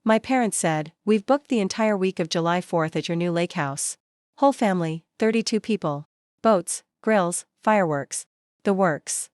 My parents said, "We've booked the entire week of July 4th at your new lake house. Whole family, 32 people. Boats, grills, fireworks. The works."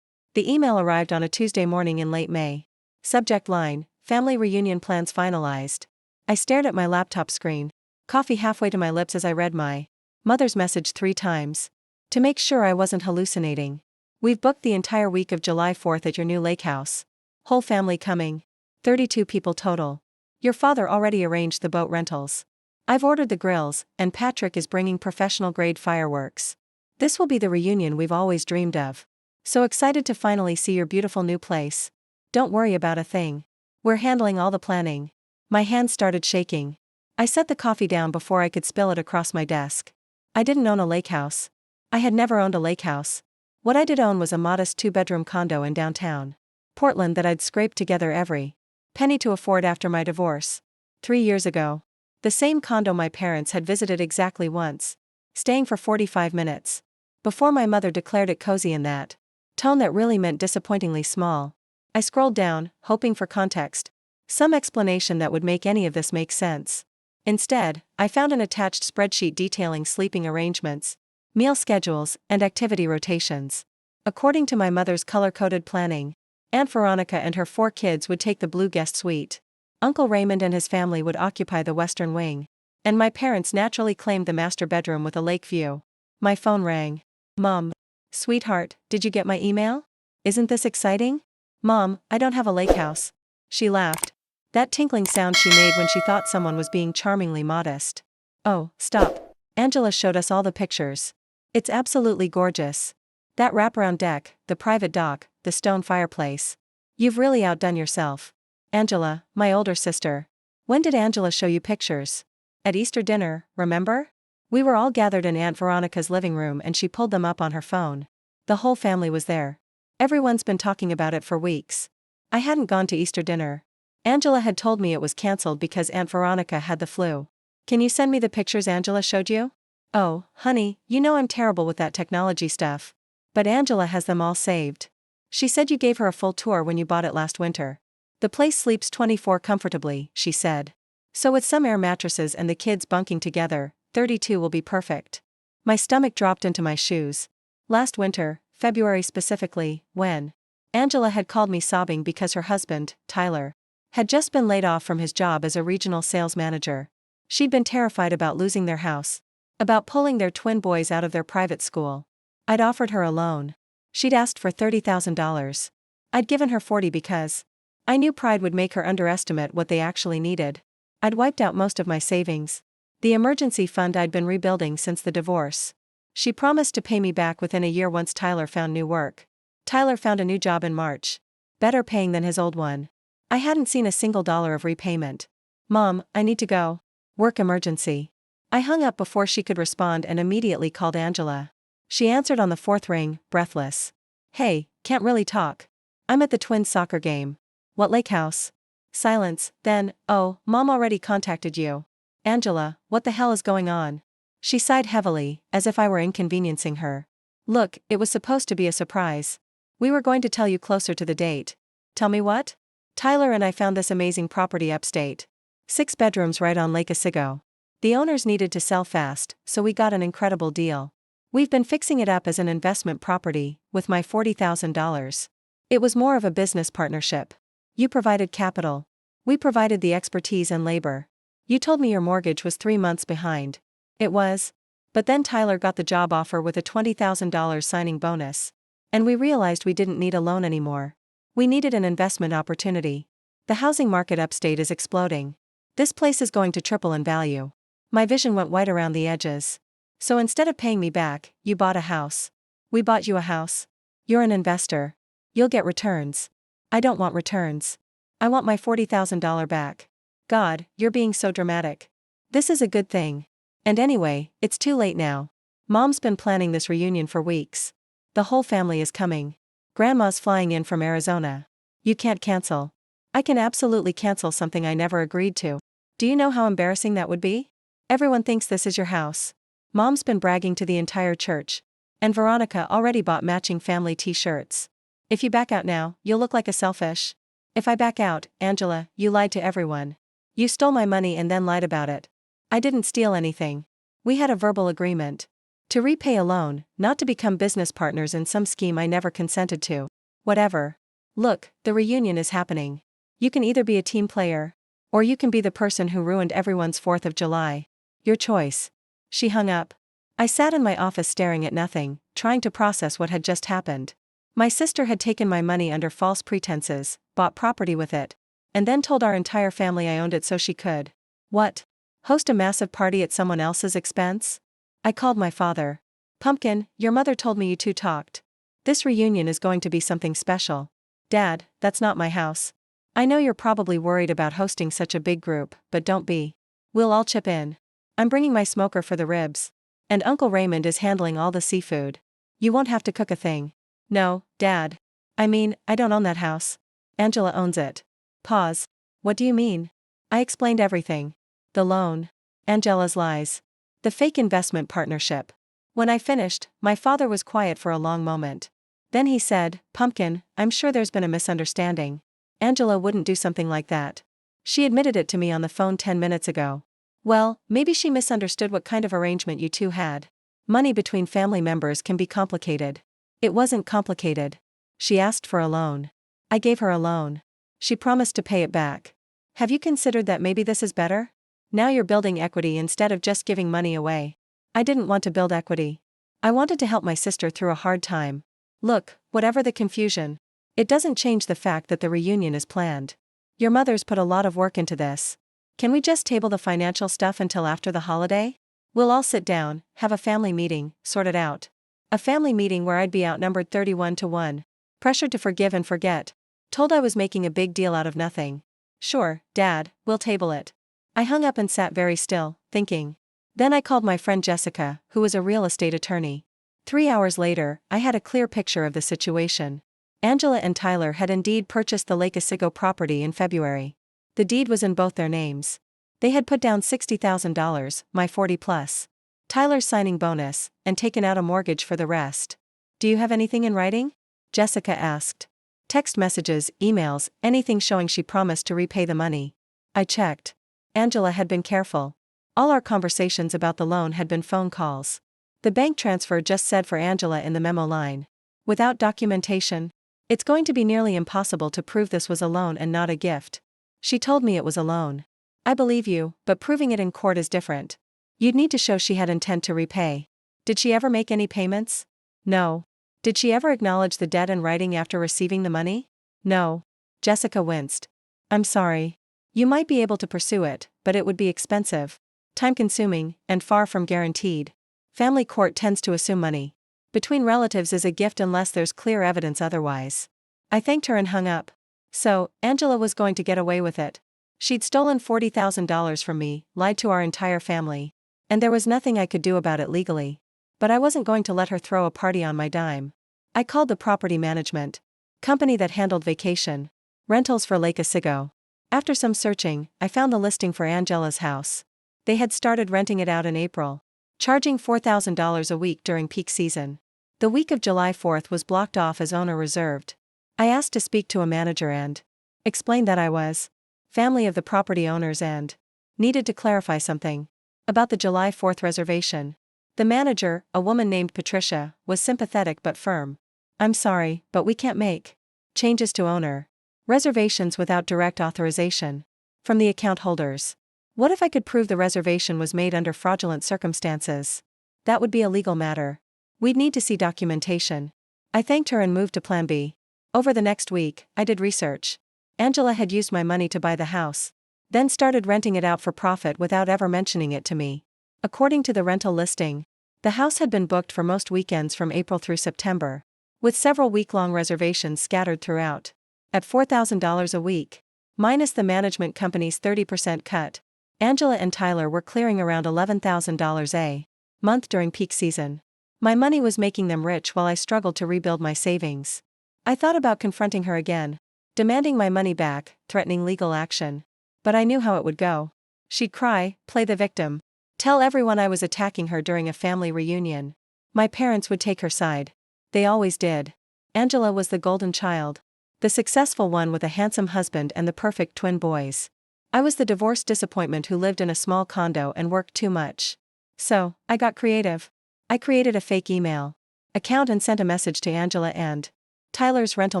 The email arrived on a Tuesday morning in late May. Subject line: Family reunion plans finalized. I stared at my laptop screen, coffee halfway to my lips as I read my mother's message 3 times. To make sure I wasn't hallucinating. "We've booked the entire week of July 4th at your new lake house. Whole family coming. 32 people total. Your father already arranged the boat rentals. I've ordered the grills, and Patrick is bringing professional-grade fireworks. This will be the reunion we've always dreamed of. So excited to finally see your beautiful new place. Don't worry about a thing. We're handling all the planning." My hands started shaking. I set the coffee down before I could spill it across my desk. I didn't own a lake house. I had never owned a lake house. What I did own was a modest 2-bedroom condo in downtown Portland that I'd scraped together every penny to afford after my divorce. 3 years ago. The same condo my parents had visited exactly once, staying for 45 minutes. Before my mother declared it cozy in that tone that really meant disappointingly small. I scrolled down, hoping for context. Some explanation that would make any of this make sense. Instead, I found an attached spreadsheet detailing sleeping arrangements, meal schedules, and activity rotations. According to my mother's color-coded planning, Aunt Veronica and her 4 kids would take the blue guest suite. Uncle Raymond and his family would occupy the western wing. And my parents naturally claimed the master bedroom with a lake view. My phone rang. "Mom. Sweetheart, did you get my email? Isn't this exciting?" "Mom, I don't have a lake house." She laughed. That tinkling sound she made when she thought someone was being charmingly modest. "Oh, stop." Angela showed us all the pictures. "It's absolutely gorgeous. That wraparound deck, the private dock, the stone fireplace. You've really outdone yourself." "Angela, my older sister. When did Angela show you pictures?" "At Easter dinner, remember? We were all gathered in Aunt Veronica's living room and she pulled them up on her phone. The whole family was there. Everyone's been talking about it for weeks." I hadn't gone to Easter dinner. Angela had told me it was cancelled because Aunt Veronica had the flu. "Can you send me the pictures Angela showed you?" "Oh, honey, you know I'm terrible with that technology stuff. But Angela has them all saved. She said you gave her a full tour when you bought it last winter. The place sleeps 24 comfortably," she said. "So with some air mattresses and the kids bunking together, 32 will be perfect." My stomach dropped into my shoes. Last winter, February specifically, when Angela had called me sobbing because her husband, Tyler, had just been laid off from his job as a regional sales manager. She'd been terrified about losing their house, about pulling their twin boys out of their private school. I'd offered her a loan. She'd asked for $30,000. I'd given her 40 because I knew pride would make her underestimate what they actually needed. I'd wiped out most of my savings, the emergency fund I'd been rebuilding since the divorce. She promised to pay me back within a year once Tyler found new work. Tyler found a new job in March. Better paying than his old one. I hadn't seen a single dollar of repayment. "Mom, I need to go. Work emergency." I hung up before she could respond and immediately called Angela. She answered on the 4th ring, breathless. "Hey, can't really talk. I'm at the Twins soccer game." "What lake house?" Silence, then, "Oh, Mom already contacted you." "Angela, what the hell is going on?" She sighed heavily, as if I were inconveniencing her. "Look, it was supposed to be a surprise. We were going to tell you closer to the date." "Tell me what?" "Tyler and I found this amazing property upstate. 6 bedrooms right on Lake Otsego. The owners needed to sell fast, so we got an incredible deal. We've been fixing it up as an investment property, with my $40,000. It was more of a business partnership. You provided capital. We provided the expertise and labor. You told me your mortgage was 3 months behind." It was. But then Tyler got the job offer with a $20,000 signing bonus. And we realized we didn't need a loan anymore. We needed an investment opportunity. The housing market upstate is exploding. This place is going to triple in value. My vision went white around the edges. "So instead of paying me back, you bought a house." "We bought you a house. You're an investor. You'll get returns." "I don't want returns. I want my $40,000 back." "God, you're being so dramatic. This is a good thing. And anyway, it's too late now. Mom's been planning this reunion for weeks. The whole family is coming. Grandma's flying in from Arizona. You can't cancel." "I can absolutely cancel something I never agreed to. Do you know how embarrassing that would be? Everyone thinks this is your house. Mom's been bragging to the entire church. And Veronica already bought matching family t-shirts. If you back out now, you'll look like a selfish." "If I back out, Angela, you lied to everyone. You stole my money and then lied about it. I didn't steal anything. We had a verbal agreement. To repay a loan, not to become business partners in some scheme I never consented to. Whatever. Look, the reunion is happening. You can either be a team player, or you can be the person who ruined everyone's 4th of July. Your choice. She hung up. I sat in my office staring at nothing, trying to process what had just happened. My sister had taken my money under false pretenses, bought property with it, and then told our entire family I owned it so she could. What? Host a massive party at someone else's expense? I called my father. Pumpkin, your mother told me you two talked. This reunion is going to be something special. Dad, that's not my house. I know you're probably worried about hosting such a big group, but don't be. We'll all chip in. I'm bringing my smoker for the ribs. And Uncle Raymond is handling all the seafood. You won't have to cook a thing. No, Dad. I mean, I don't own that house. Angela owns it. Pause. What do you mean? I explained everything. The loan. Angela's lies. The fake investment partnership. When I finished, my father was quiet for a long moment. Then he said, Pumpkin, I'm sure there's been a misunderstanding. Angela wouldn't do something like that. She admitted it to me on the phone 10 minutes ago. Well, maybe she misunderstood what kind of arrangement you two had. Money between family members can be complicated. It wasn't complicated. She asked for a loan. I gave her a loan. She promised to pay it back. Have you considered that maybe this is better? Now you're building equity instead of just giving money away. I didn't want to build equity. I wanted to help my sister through a hard time. Look, whatever the confusion, it doesn't change the fact that the reunion is planned. Your mother's put a lot of work into this. Can we just table the financial stuff until after the holiday? We'll all sit down, have a family meeting, sort it out. A family meeting where I'd be outnumbered 31-1. Pressured to forgive and forget. Told I was making a big deal out of nothing. Sure, Dad, we'll table it. I hung up and sat very still, thinking. Then I called my friend Jessica, who was a real estate attorney. 3 hours later, I had a clear picture of the situation. Angela and Tyler had indeed purchased the Lake Otsego property in February. The deed was in both their names. They had put down $60,000, my 40+. Tyler's signing bonus, and taken out a mortgage for the rest. Do you have anything in writing? Jessica asked. Text messages, emails, anything showing she promised to repay the money. I checked. Angela had been careful. All our conversations about the loan had been phone calls. The bank transfer just said for Angela in the memo line. Without documentation, it's going to be nearly impossible to prove this was a loan and not a gift. She told me it was a loan. I believe you, but proving it in court is different. You'd need to show she had intent to repay. Did she ever make any payments? No. Did she ever acknowledge the debt in writing after receiving the money? No. Jessica winced. I'm sorry. You might be able to pursue it, but it would be expensive, time-consuming, and far from guaranteed. Family court tends to assume money between relatives is a gift unless there's clear evidence otherwise. I thanked her and hung up. So, Angela was going to get away with it. She'd stolen $40,000 from me, lied to our entire family. And there was nothing I could do about it legally. But I wasn't going to let her throw a party on my dime. I called the property management company that handled vacation rentals for Lake Otsego. After some searching, I found the listing for Angela's house. They had started renting it out in April, charging $4,000 a week during peak season. The week of July 4th was blocked off as owner reserved. I asked to speak to a manager and explained that I was family of the property owners and needed to clarify something about the July 4th reservation. The manager, a woman named Patricia, was sympathetic but firm. I'm sorry, but we can't make changes to owner reservations without direct authorization from the account holders. What if I could prove the reservation was made under fraudulent circumstances? That would be a legal matter. We'd need to see documentation. I thanked her and moved to Plan B. Over the next week, I did research. Angela had used my money to buy the house, then started renting it out for profit without ever mentioning it to me. According to the rental listing, the house had been booked for most weekends from April through September, with several week-long reservations scattered throughout. At $4,000 a week, minus the management company's 30% cut, Angela and Tyler were clearing around $11,000 a month during peak season. My money was making them rich while I struggled to rebuild my savings. I thought about confronting her again, demanding my money back, threatening legal action. But I knew how it would go. She'd cry, play the victim, tell everyone I was attacking her during a family reunion. My parents would take her side. They always did. Angela was the golden child, the successful one with a handsome husband and the perfect twin boys. I was the divorced disappointment who lived in a small condo and worked too much. So, I got creative. I created a fake email account and sent a message to Angela and Tyler's rental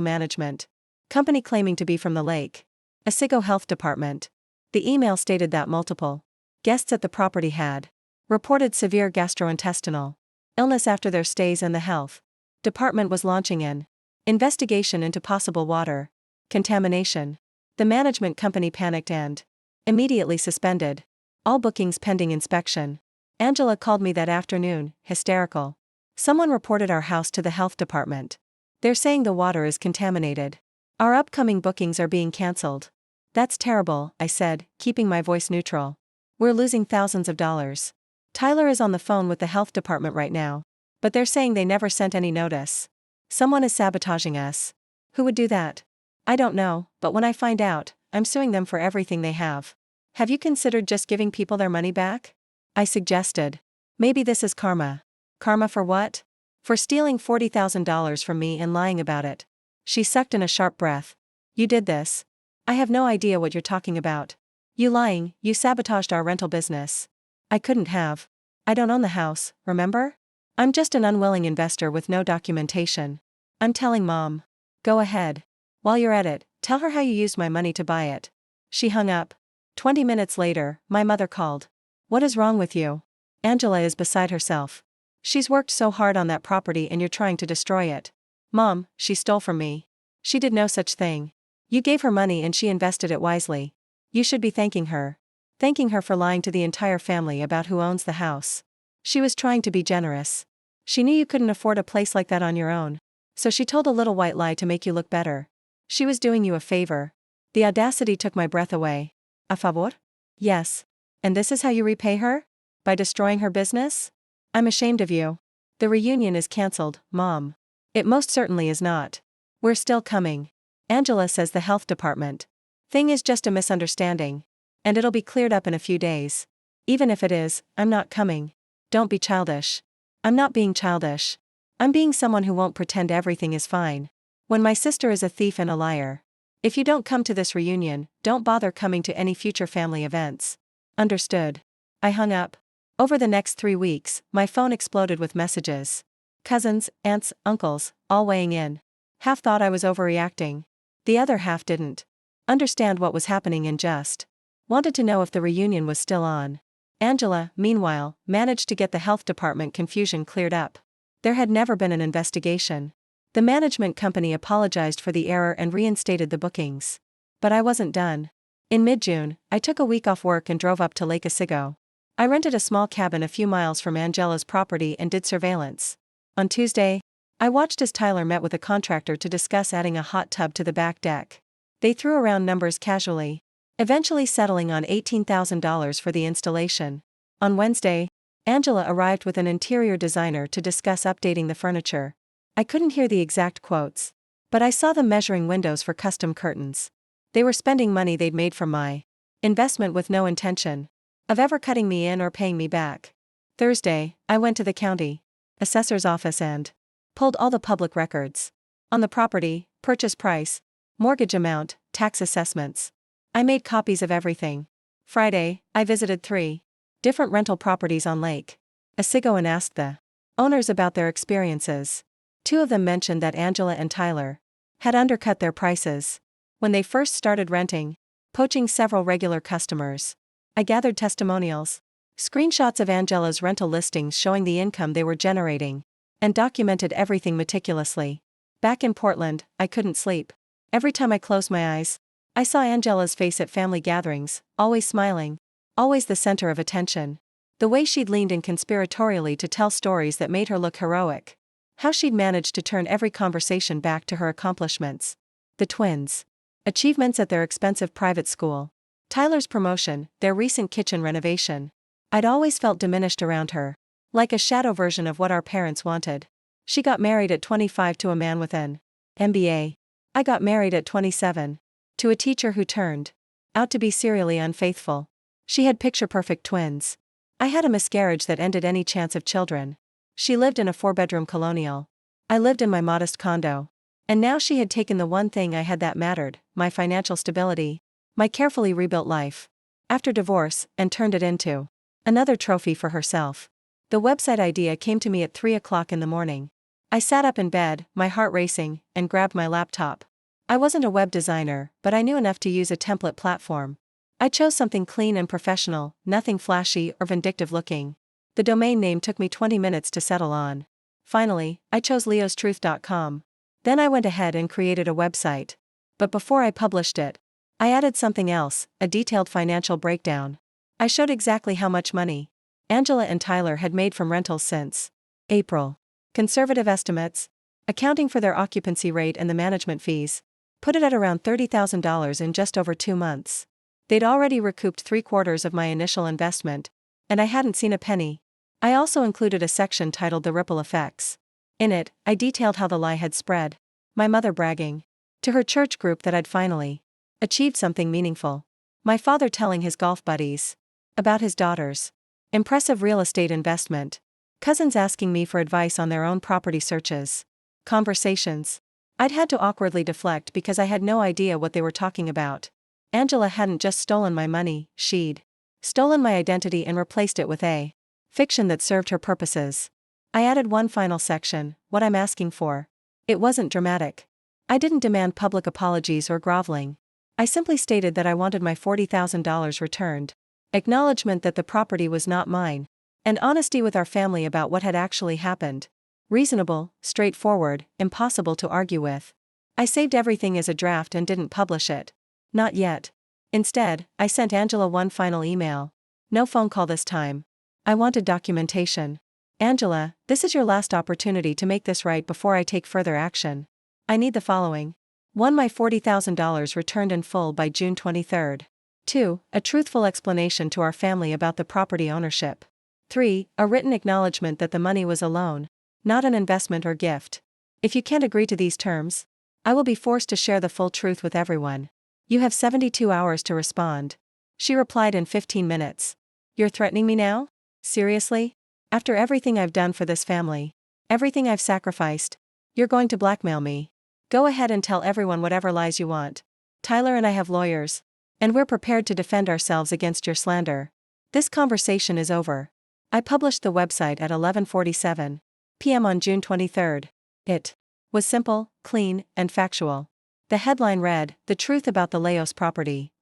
management company claiming to be from the Lake Otsego Health Department. The email stated that multiple guests at the property had reported severe gastrointestinal illness after their stays, and the health department was launching an investigation into possible water contamination. The management company panicked and immediately suspended all bookings pending inspection. Angela called me that afternoon, hysterical. Someone reported our house to the health department. They're saying the water is contaminated. Our upcoming bookings are being cancelled. That's terrible, I said, keeping my voice neutral. We're losing thousands of dollars. Tyler is on the phone with the health department right now. But they're saying they never sent any notice. Someone is sabotaging us. Who would do that? I don't know, but when I find out, I'm suing them for everything they have. Have you considered just giving people their money back? I suggested. Maybe this is karma. Karma for what? For stealing $40,000 from me and lying about it. She sucked in a sharp breath. You did this. I have no idea what you're talking about. You lying, you sabotaged our rental business. I couldn't have. I don't own the house, remember? I'm just an unwilling investor with no documentation. I'm telling Mom. Go ahead. While you're at it, tell her how you used my money to buy it. She hung up. 20 minutes later, my mother called. What is wrong with you? Angela is beside herself. She's worked so hard on that property and you're trying to destroy it. Mom, she stole from me. She did no such thing. You gave her money and she invested it wisely. You should be thanking her. Thanking her for lying to the entire family about who owns the house. She was trying to be generous. She knew you couldn't afford a place like that on your own. So she told a little white lie to make you look better. She was doing you a favor. The audacity took my breath away. A favor? Yes. And this is how you repay her? By destroying her business? I'm ashamed of you. The reunion is cancelled, Mom. It most certainly is not. We're still coming. Angela says the health department thing is just a misunderstanding. And it'll be cleared up in a few days. Even if it is, I'm not coming. Don't be childish. I'm not being childish. I'm being someone who won't pretend everything is fine. When my sister is a thief and a liar. If you don't come to this reunion, don't bother coming to any future family events. Understood. I hung up. Over the next 3 weeks, my phone exploded with messages. Cousins, aunts, uncles, all weighing in. Half thought I was overreacting. The other half didn't understand what was happening and just wanted to know if the reunion was still on. Angela, meanwhile, managed to get the health department confusion cleared up. There had never been an investigation. The management company apologized for the error and reinstated the bookings. But I wasn't done. In mid-June, I took a week off work and drove up to Lake Otsego. I rented a small cabin a few miles from Angela's property and did surveillance. On Tuesday, I watched as Tyler met with a contractor to discuss adding a hot tub to the back deck. They threw around numbers casually, eventually settling on $18,000 for the installation. On Wednesday, Angela arrived with an interior designer to discuss updating the furniture. I couldn't hear the exact quotes, but I saw them measuring windows for custom curtains. They were spending money they'd made from my investment with no intention of ever cutting me in or paying me back. Thursday, I went to the county assessor's office and pulled all the public records on the property, purchase price, mortgage amount, tax assessments. I made copies of everything. Friday, I visited 3 different rental properties on Lake Otsego and asked the owners about their experiences. 2 of them mentioned that Angela and Tyler had undercut their prices when they first started renting, poaching several regular customers. I gathered testimonials, screenshots of Angela's rental listings showing the income they were generating, and documented everything meticulously. Back in Portland, I couldn't sleep. Every time I closed my eyes, I saw Angela's face at family gatherings, always smiling, always the center of attention. The way she'd leaned in conspiratorially to tell stories that made her look heroic. How she'd managed to turn every conversation back to her accomplishments. The twins' achievements at their expensive private school. Tyler's promotion, their recent kitchen renovation. I'd always felt diminished around her. Like a shadow version of what our parents wanted. She got married at 25 to a man with an MBA. I got married at 27. To a teacher who turned out to be serially unfaithful. She had picture-perfect twins. I had a miscarriage that ended any chance of children. She lived in a 4-bedroom colonial. I lived in my modest condo. And now she had taken the one thing I had that mattered, my financial stability. My carefully rebuilt life. After divorce, and turned it into another trophy for herself. The website idea came to me at 3 o'clock in the morning. I sat up in bed, my heart racing, and grabbed my laptop. I wasn't a web designer, but I knew enough to use a template platform. I chose something clean and professional, nothing flashy or vindictive looking. The domain name took me 20 minutes to settle on. Finally, I chose leostruth.com. Then I went ahead and created a website. But before I published it, I added something else, a detailed financial breakdown. I showed exactly how much money Angela and Tyler had made from rentals since April. Conservative estimates, accounting for their occupancy rate and the management fees, put it at around $30,000 in just over 2 months. They'd already recouped 3/4 of my initial investment, and I hadn't seen a penny. I also included a section titled The Ripple Effects. In it, I detailed how the lie had spread. My mother bragging to her church group that I'd finally achieved something meaningful. My father telling his golf buddies about his daughter's impressive real estate investment. Cousins asking me for advice on their own property searches. Conversations I'd had to awkwardly deflect because I had no idea what they were talking about. Angela hadn't just stolen my money, she'd stolen my identity and replaced it with a fiction that served her purposes. I added one final section, what I'm asking for. It wasn't dramatic. I didn't demand public apologies or groveling. I simply stated that I wanted my $40,000 returned, acknowledgement that the property was not mine, and honesty with our family about what had actually happened. Reasonable, straightforward, impossible to argue with. I saved everything as a draft and didn't publish it. Not yet. Instead, I sent Angela one final email. No phone call this time. I wanted documentation. Angela, this is your last opportunity to make this right before I take further action. I need the following. 1. My $40,000 returned in full by June 23. 2. A truthful explanation to our family about the property ownership. 3. A written acknowledgement that the money was a loan, not an investment or gift. If you can't agree to these terms, I will be forced to share the full truth with everyone. You have 72 hours to respond. She replied in 15 minutes. You're threatening me now? Seriously? After everything I've done for this family, everything I've sacrificed, you're going to blackmail me? Go ahead and tell everyone whatever lies you want. Tyler and I have lawyers, and we're prepared to defend ourselves against your slander. This conversation is over. I published the website at 11:47 p.m. on June 23. It was simple, clean, and factual. The headline read, The Truth About the Leos Property.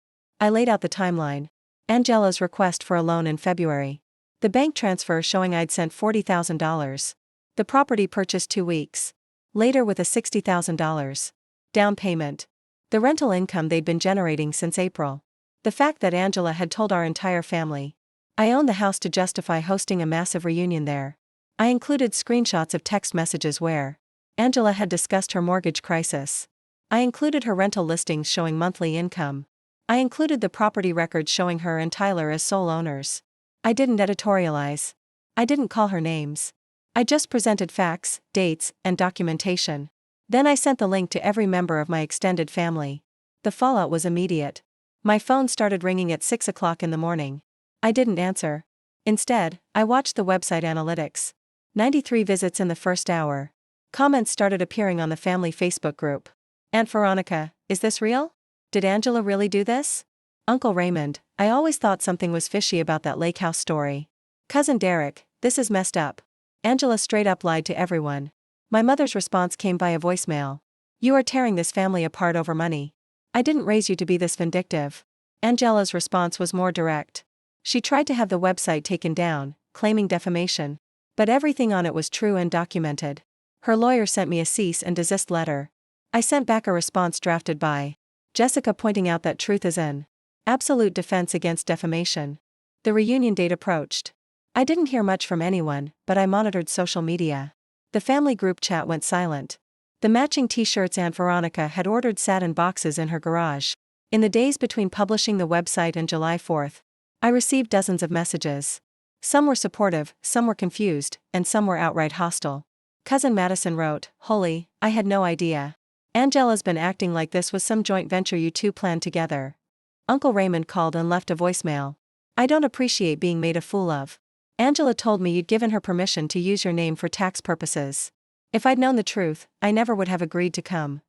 I laid out the timeline. Angela's request for a loan in February. The bank transfer showing I'd sent $40,000. The property purchased 2 weeks later with a $60,000 down payment. The rental income they'd been generating since April. The fact that Angela had told our entire family I owned the house to justify hosting a massive reunion there. I included screenshots of text messages where Angela had discussed her mortgage crisis. I included her rental listings showing monthly income. I included the property records showing her and Tyler as sole owners. I didn't editorialize. I didn't call her names. I just presented facts, dates, and documentation. Then I sent the link to every member of my extended family. The fallout was immediate. My phone started ringing at 6 o'clock in the morning. I didn't answer. Instead, I watched the website analytics. 93 visits in the first hour. Comments started appearing on the family Facebook group. Aunt Veronica, is this real? Did Angela really do this? Uncle Raymond, I always thought something was fishy about that lake house story. Cousin Derek, this is messed up. Angela straight up lied to everyone. My mother's response came via voicemail. You are tearing this family apart over money. I didn't raise you to be this vindictive. Angela's response was more direct. She tried to have the website taken down, claiming defamation. But everything on it was true and documented. Her lawyer sent me a cease and desist letter. I sent back a response drafted by Jessica pointing out that truth is an absolute defense against defamation. The reunion date approached. I didn't hear much from anyone, but I monitored social media. The family group chat went silent. The matching t-shirts Aunt Veronica had ordered sat in boxes in her garage. In the days between publishing the website and July 4th, I received dozens of messages. Some were supportive, some were confused, and some were outright hostile. Cousin Madison wrote, Holy, I had no idea. Angela's been acting like this was some joint venture you two planned together. Uncle Raymond called and left a voicemail. I don't appreciate being made a fool of. Angela told me you'd given her permission to use your name for tax purposes. If I'd known the truth, I never would have agreed to come.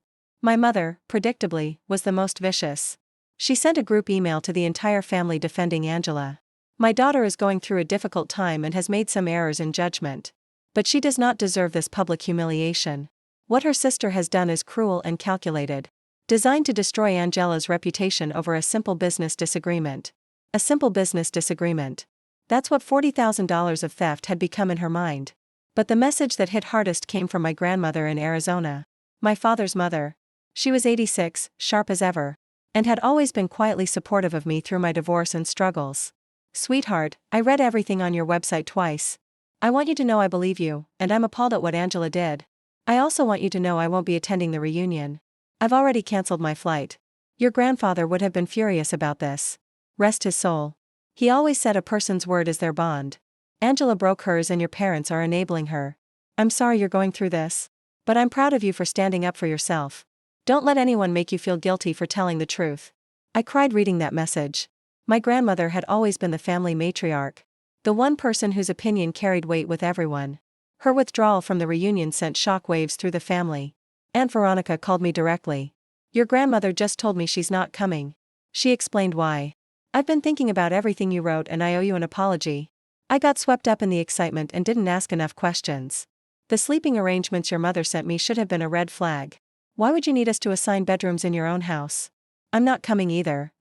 My mother, predictably, was the most vicious. She sent a group email to the entire family defending Angela. My daughter is going through a difficult time and has made some errors in judgment. But she does not deserve this public humiliation. What her sister has done is cruel and calculated. Designed to destroy Angela's reputation over a simple business disagreement. A simple business disagreement. That's what $40,000 of theft had become in her mind. But the message that hit hardest came from my grandmother in Arizona. My father's mother. She was 86, sharp as ever. And had always been quietly supportive of me through my divorce and struggles. Sweetheart, I read everything on your website twice. I want you to know I believe you, and I'm appalled at what Angela did. I also want you to know I won't be attending the reunion. I've already canceled my flight. Your grandfather would have been furious about this. Rest his soul. He always said a person's word is their bond. Angela broke hers and your parents are enabling her. I'm sorry you're going through this. But I'm proud of you for standing up for yourself. Don't let anyone make you feel guilty for telling the truth. I cried reading that message. My grandmother had always been the family matriarch. The one person whose opinion carried weight with everyone. Her withdrawal from the reunion sent shock waves through the family. Aunt Veronica called me directly. Your grandmother just told me she's not coming. She explained why. I've been thinking about everything you wrote and I owe you an apology. I got swept up in the excitement and didn't ask enough questions. The sleeping arrangements your mother sent me should have been a red flag. Why would you need us to assign bedrooms in your own house? I'm not coming either.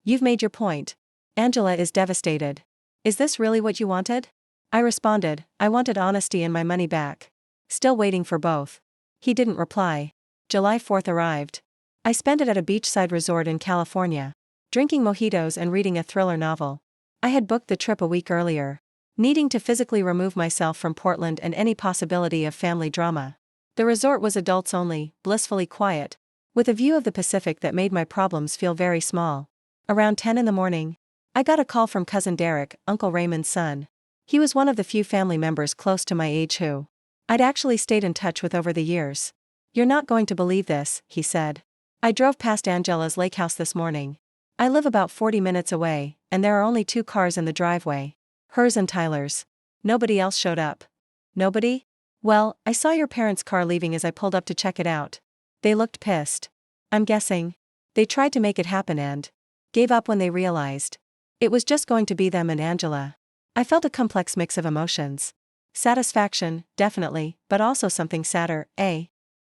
You've made your point. Angela is devastated. Is this really what you wanted? I responded, I wanted honesty and my money back. Still waiting for both. He didn't reply. July 4th arrived. I spent it at a beachside resort in California, drinking mojitos and reading a thriller novel. I had booked the trip a week earlier, needing to physically remove myself from Portland and any possibility of family drama. The resort was adults only, blissfully quiet, with a view of the Pacific that made my problems feel very small. Around 10 in the morning, I got a call from cousin Derek, Uncle Raymond's son. He was one of the few family members close to my age who I'd actually stayed in touch with over the years. You're not going to believe this, he said. I drove past Angela's lake house this morning. I live about 40 minutes away, and there are only 2 cars in the driveway. Hers and Tyler's. Nobody else showed up. Nobody? Well, I saw your parents' car leaving as I pulled up to check it out. They looked pissed. I'm guessing they tried to make it happen and gave up when they realized it was just going to be them and Angela. I felt a complex mix of emotions. Satisfaction, definitely, but also something sadder,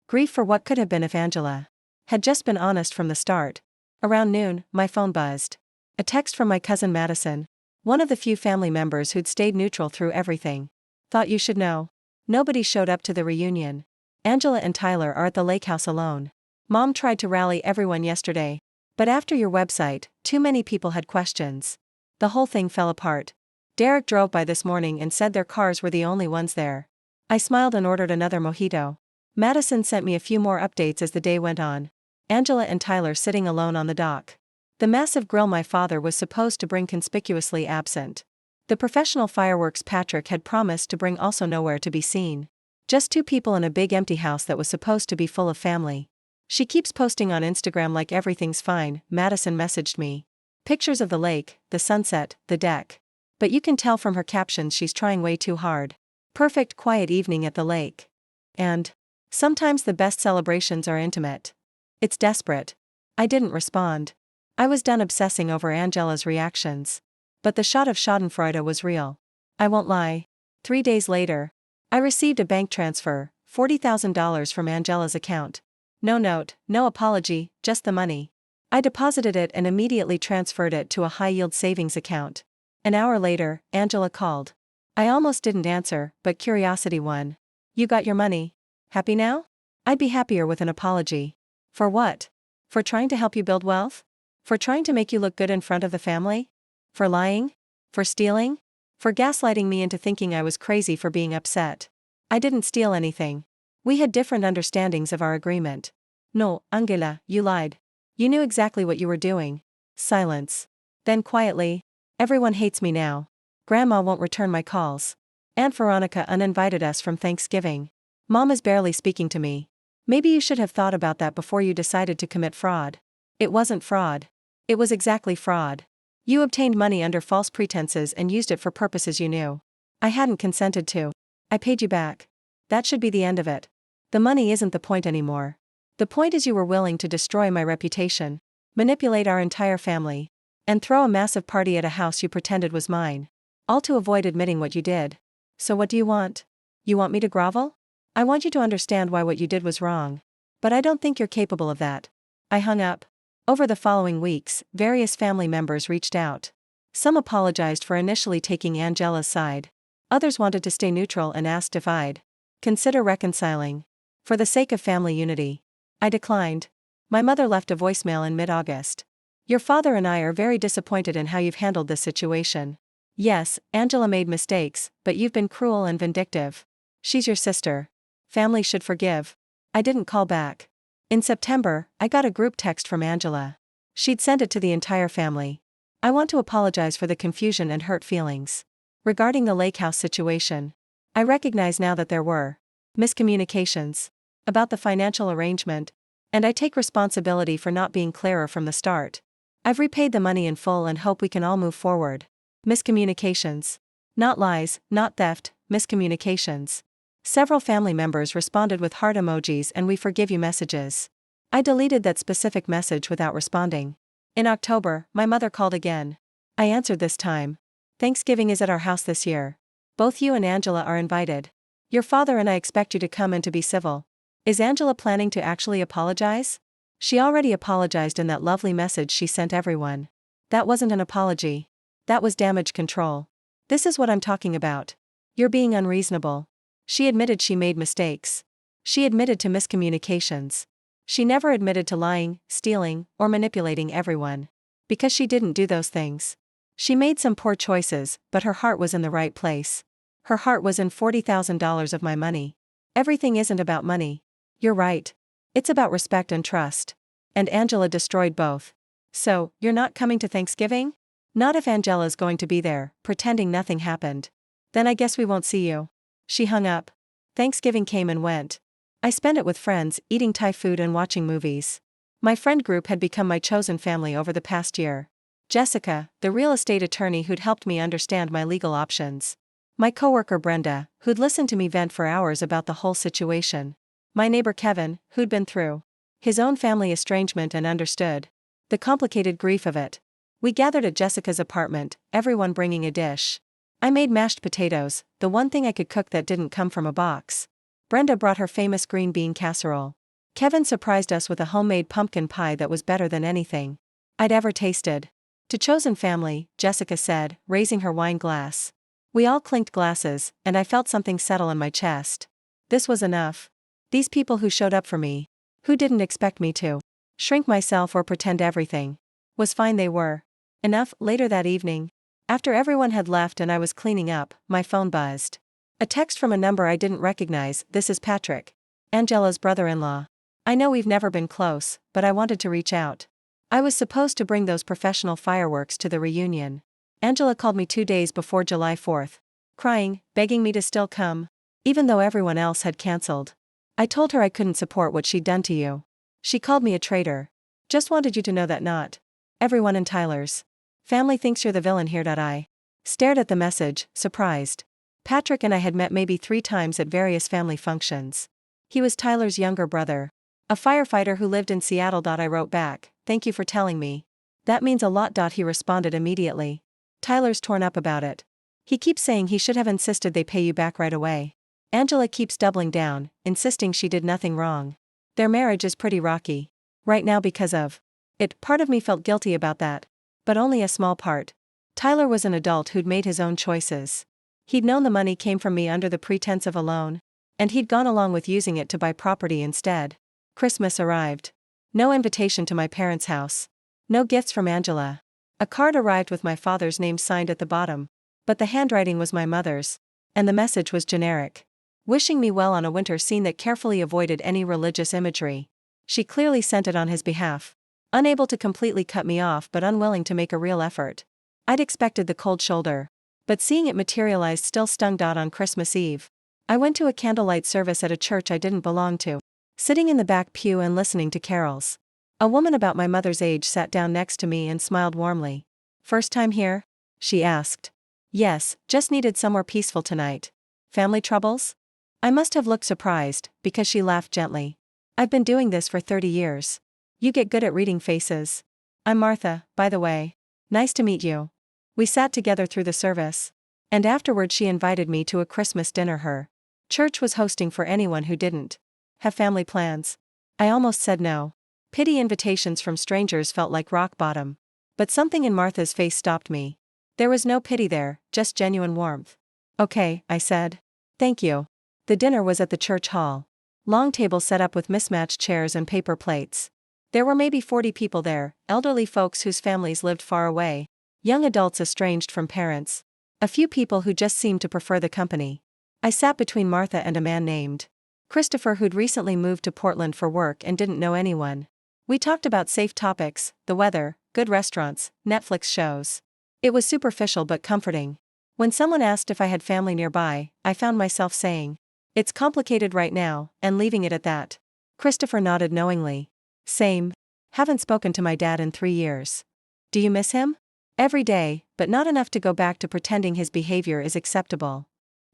grief for what could have been if Angela had just been honest from the start. Around noon, my phone buzzed. A text from my cousin Madison, one of the few family members who'd stayed neutral through everything. Thought you should know. Nobody showed up to the reunion. Angela and Tyler are at the lake house alone. Mom tried to rally everyone yesterday, but after your website, too many people had questions. The whole thing fell apart. Derek drove by this morning and said their cars were the only ones there. I smiled and ordered another mojito. Madison sent me a few more updates as the day went on. Angela and Tyler sitting alone on the dock. The massive grill my father was supposed to bring conspicuously absent. The professional fireworks Patrick had promised to bring also nowhere to be seen. Just 2 people in a big empty house that was supposed to be full of family. She keeps posting on Instagram like everything's fine, Madison messaged me. Pictures of the lake, the sunset, the deck. But you can tell from her captions she's trying way too hard. Perfect quiet evening at the lake. And sometimes the best celebrations are intimate. It's desperate. I didn't respond. I was done obsessing over Angela's reactions. But the shot of schadenfreude was real. I won't lie. 3 days later, I received a bank transfer, $40,000 from Angela's account. No note, no apology, just the money. I deposited it and immediately transferred it to a high-yield savings account. An hour later, Angela called. I almost didn't answer, but curiosity won. You got your money. Happy now? I'd be happier with an apology. For what? For trying to help you build wealth? For trying to make you look good in front of the family? For lying? For stealing? For gaslighting me into thinking I was crazy for being upset. I didn't steal anything. We had different understandings of our agreement. No, Angela, you lied. You knew exactly what you were doing. Silence. Then quietly, everyone hates me now. Grandma won't return my calls. Aunt Veronica uninvited us from Thanksgiving. Mom is barely speaking to me. Maybe you should have thought about that before you decided to commit fraud. It wasn't fraud. It was exactly fraud. You obtained money under false pretenses and used it for purposes you knew I hadn't consented to. I paid you back. That should be the end of it. The money isn't the point anymore. The point is you were willing to destroy my reputation. manipulate our entire family, and throw a massive party at a house you pretended was mine. All to avoid admitting what you did. So what do you want? You want me to grovel? I want you to understand why what you did was wrong. But I don't think you're capable of that. I hung up. Over the following weeks, various family members reached out. Some apologized for initially taking Angela's side. Others wanted to stay neutral and asked if I'd consider reconciling. For the sake of family unity. I declined. My mother left a voicemail in mid-August. Your father and I are very disappointed in how you've handled this situation. Yes, Angela made mistakes, but you've been cruel and vindictive. She's your sister. Family should forgive. I didn't call back. In September, I got a group text from Angela. She'd sent it to the entire family. I want to apologize for the confusion and hurt feelings. Regarding the lake house situation. I recognize now that there were miscommunications about the financial arrangement, and I take responsibility for not being clearer from the start. I've repaid the money in full and hope we can all move forward. Miscommunications. Not lies, not theft, miscommunications. Several family members responded with heart emojis and we forgive you messages. I deleted that specific message without responding. In October, my mother called again. I answered this time. Thanksgiving is at our house this year. Both you and Angela are invited. Your father and I expect you to come and to be civil. Is Angela planning to actually apologize? She already apologized in that lovely message she sent everyone. That wasn't an apology. That was damage control. This is what I'm talking about. You're being unreasonable. She admitted she made mistakes. She admitted to miscommunications. She never admitted to lying, stealing, or manipulating everyone. Because she didn't do those things. She made some poor choices, but her heart was in the right place. Her heart was in $40,000 of my money. Everything isn't about money. You're right. It's about respect and trust. And Angela destroyed both. So, you're not coming to Thanksgiving? Not if Angela's going to be there, pretending nothing happened. Then I guess we won't see you. She hung up. Thanksgiving came and went. I spent it with friends, eating Thai food and watching movies. My friend group had become my chosen family over the past year. Jessica, the real estate attorney who'd helped me understand my legal options. My coworker Brenda, who'd listened to me vent for hours about the whole situation. My neighbor Kevin, who'd been through his own family estrangement and understood the complicated grief of it. We gathered at Jessica's apartment, everyone bringing a dish. I made mashed potatoes, the one thing I could cook that didn't come from a box. Brenda brought her famous green bean casserole. Kevin surprised us with a homemade pumpkin pie that was better than anything I'd ever tasted. To chosen family, Jessica said, raising her wine glass. We all clinked glasses, and I felt something settle in my chest. This was enough. These people who showed up for me, who didn't expect me to shrink myself or pretend everything was fine, they were enough. Later that evening, after everyone had left and I was cleaning up, my phone buzzed. A text from a number I didn't recognize. This is Patrick, Angela's brother-in-law. I know we've never been close, but I wanted to reach out. I was supposed to bring those professional fireworks to the reunion. Angela called me 2 days before July 4th, crying, begging me to still come, even though everyone else had cancelled. I told her I couldn't support what she'd done to you. She called me a traitor. Just wanted you to know that not everyone in Tyler's family thinks you're the villain here. I stared at the message, surprised. Patrick and I had met maybe 3 times at various family functions. He was Tyler's younger brother, a firefighter who lived in Seattle. I wrote back, thank you for telling me. That means a lot. He responded immediately. Tyler's torn up about it. He keeps saying he should have insisted they pay you back right away. Angela keeps doubling down, insisting she did nothing wrong. Their marriage is pretty rocky right now because of it. Part of me felt guilty about that. But only a small part. Tyler was an adult who'd made his own choices. He'd known the money came from me under the pretense of a loan, and he'd gone along with using it to buy property instead. Christmas arrived. No invitation to my parents' house. No gifts from Angela. A card arrived with my father's name signed at the bottom, but the handwriting was my mother's, and the message was generic. Wishing me well on a winter scene that carefully avoided any religious imagery. She clearly sent it on his behalf. Unable to completely cut me off but unwilling to make a real effort. I'd expected the cold shoulder. But seeing it materialize still stung. On Christmas Eve, I went to a candlelight service at a church I didn't belong to. Sitting in the back pew and listening to carols. A woman about my mother's age sat down next to me and smiled warmly. First time here? She asked. Yes, just needed somewhere peaceful tonight. Family troubles? I must have looked surprised, because she laughed gently. I've been doing this for 30 years. You get good at reading faces. I'm Martha, by the way. Nice to meet you. We sat together through the service. And afterward she invited me to a Christmas dinner her church was hosting for anyone who didn't have family plans. I almost said no. Pity invitations from strangers felt like rock bottom. But something in Martha's face stopped me. There was no pity there, just genuine warmth. Okay, I said. Thank you. The dinner was at the church hall. Long tables set up with mismatched chairs and paper plates. There were maybe 40 people there, elderly folks whose families lived far away, young adults estranged from parents, a few people who just seemed to prefer the company. I sat between Martha and a man named Christopher who'd recently moved to Portland for work and didn't know anyone. We talked about safe topics, the weather, good restaurants, Netflix shows. It was superficial but comforting. When someone asked if I had family nearby, I found myself saying, "It's complicated right now," and leaving it at that. Christopher nodded knowingly. Same. Haven't spoken to my dad in 3 years. Do you miss him? Every day, but not enough to go back to pretending his behavior is acceptable.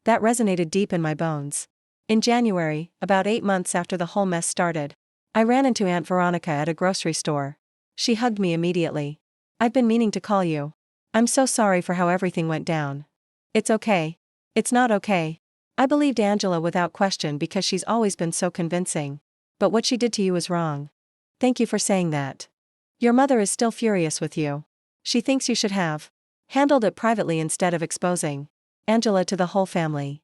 That resonated deep in my bones. In January, about 8 months after the whole mess started, I ran into Aunt Veronica at a grocery store. She hugged me immediately. "I've been meaning to call you. I'm so sorry for how everything went down." "It's okay." "It's not okay." I believed Angela without question because she's always been so convincing. "But what she did to you was wrong." "Thank you for saying that. Your mother is still furious with you. She thinks you should have handled it privately instead of exposing Angela to the whole family."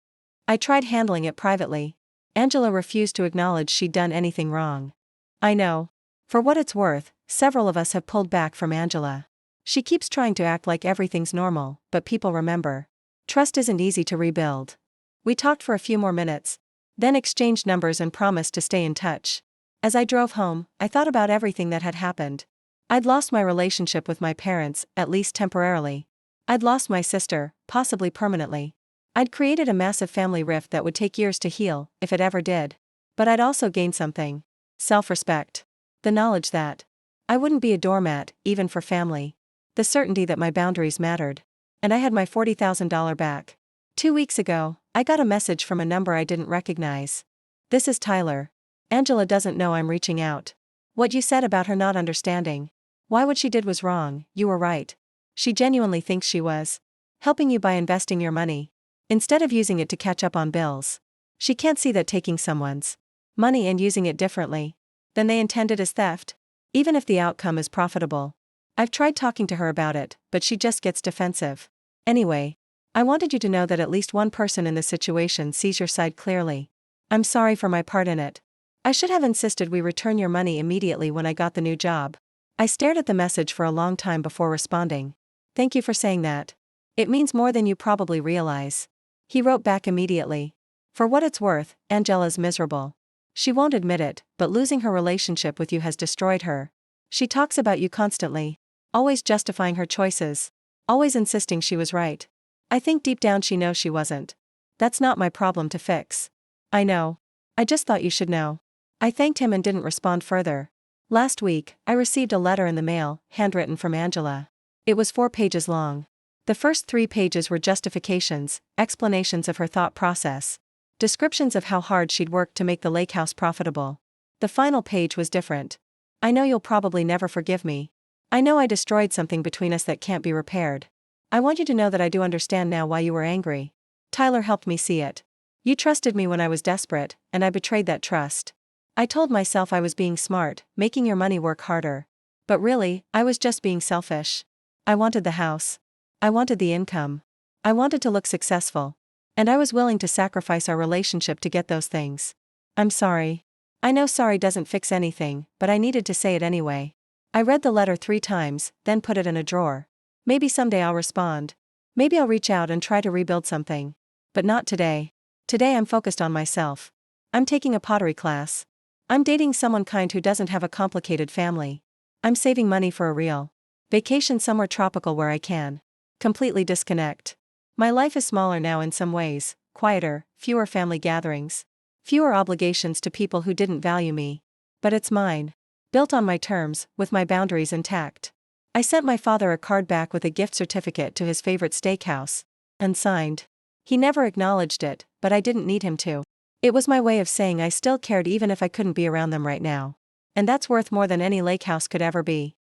I tried handling it privately. Angela refused to acknowledge she'd done anything wrong. I know. For what it's worth, several of us have pulled back from Angela. She keeps trying to act like everything's normal, but people remember. Trust isn't easy to rebuild. We talked for a few more minutes, then exchanged numbers and promised to stay in touch. As I drove home, I thought about everything that had happened. I'd lost my relationship with my parents, at least temporarily. I'd lost my sister, possibly permanently. I'd created a massive family rift that would take years to heal, if it ever did. But I'd also gained something. Self-respect. The knowledge that I wouldn't be a doormat, even for family. The certainty that my boundaries mattered. And I had my $40,000 back. 2 weeks ago, I got a message from a number I didn't recognize. "This is Tyler. Angela doesn't know I'm reaching out. What you said about her not understanding why what she did was wrong, you were right. She genuinely thinks she was helping you by investing your money, instead of using it to catch up on bills. She can't see that taking someone's money and using it differently than they intended is theft, even if the outcome is profitable. I've tried talking to her about it, but she just gets defensive. Anyway, I wanted you to know that at least one person in this situation sees your side clearly. I'm sorry for my part in it. I should have insisted we return your money immediately when I got the new job." I stared at the message for a long time before responding. "Thank you for saying that. It means more than you probably realize." He wrote back immediately. "For what it's worth, Angela's miserable. She won't admit it, but losing her relationship with you has destroyed her. She talks about you constantly, always justifying her choices, always insisting she was right. I think deep down she knows she wasn't. That's not my problem to fix." "I know. I just thought you should know." I thanked him and didn't respond further. Last week, I received a letter in the mail, handwritten from Angela. It was 4 pages long. The first 3 pages were justifications, explanations of her thought process, descriptions of how hard she'd worked to make the lake house profitable. The final page was different. "I know you'll probably never forgive me. I know I destroyed something between us that can't be repaired. I want you to know that I do understand now why you were angry. Tyler helped me see it. You trusted me when I was desperate, and I betrayed that trust. I told myself I was being smart, making your money work harder. But really, I was just being selfish. I wanted the house. I wanted the income. I wanted to look successful. And I was willing to sacrifice our relationship to get those things. I'm sorry. I know sorry doesn't fix anything, but I needed to say it anyway." I read the letter 3 times, then put it in a drawer. Maybe someday I'll respond. Maybe I'll reach out and try to rebuild something. But not today. Today I'm focused on myself. I'm taking a pottery class. I'm dating someone kind who doesn't have a complicated family. I'm saving money for a real vacation somewhere tropical where I can completely disconnect. My life is smaller now in some ways, quieter, fewer family gatherings, fewer obligations to people who didn't value me. But it's mine. Built on my terms, with my boundaries intact. I sent my father a card back with a gift certificate to his favorite steakhouse. Unsigned. He never acknowledged it, but I didn't need him to. It was my way of saying I still cared even if I couldn't be around them right now. And that's worth more than any lake house could ever be.